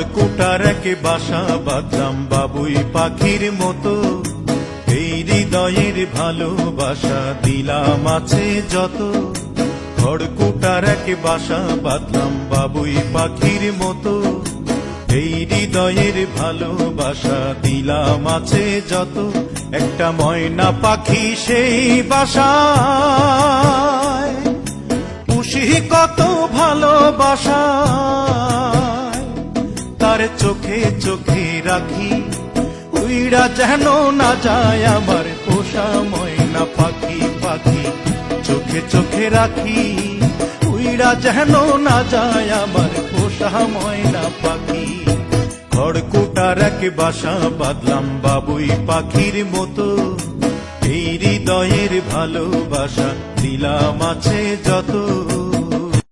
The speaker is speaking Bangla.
খড়কুটার এক বাসা বাঁধলাম বাবুই পাখির মতো, এই হৃদয়ের ভালোবাসা দিলাম আছে যত। খড়কুটার এক বাসা বাঁধলাম বাবুই পাখির মতো, এই হৃদয়ের ভালোবাসা দিলাম আছে যত। একটা ময়না পাখি সেই বাসায়, পুষি কত ভালোবাসা, তার চোখে চোখে রাখি, উইড়া যেন না যায় আমার পোষা ময়না পাখি। পাখি চোখে চোখে রাখি, উইড়া যেন না যায় আমার পোষা ময়না পাখি। খড়কুটার এক বাসা বাঁধলাম বাবুই পাখির মতো, এই হৃদয়ের ভালোবাসা দিলাম আছে যত।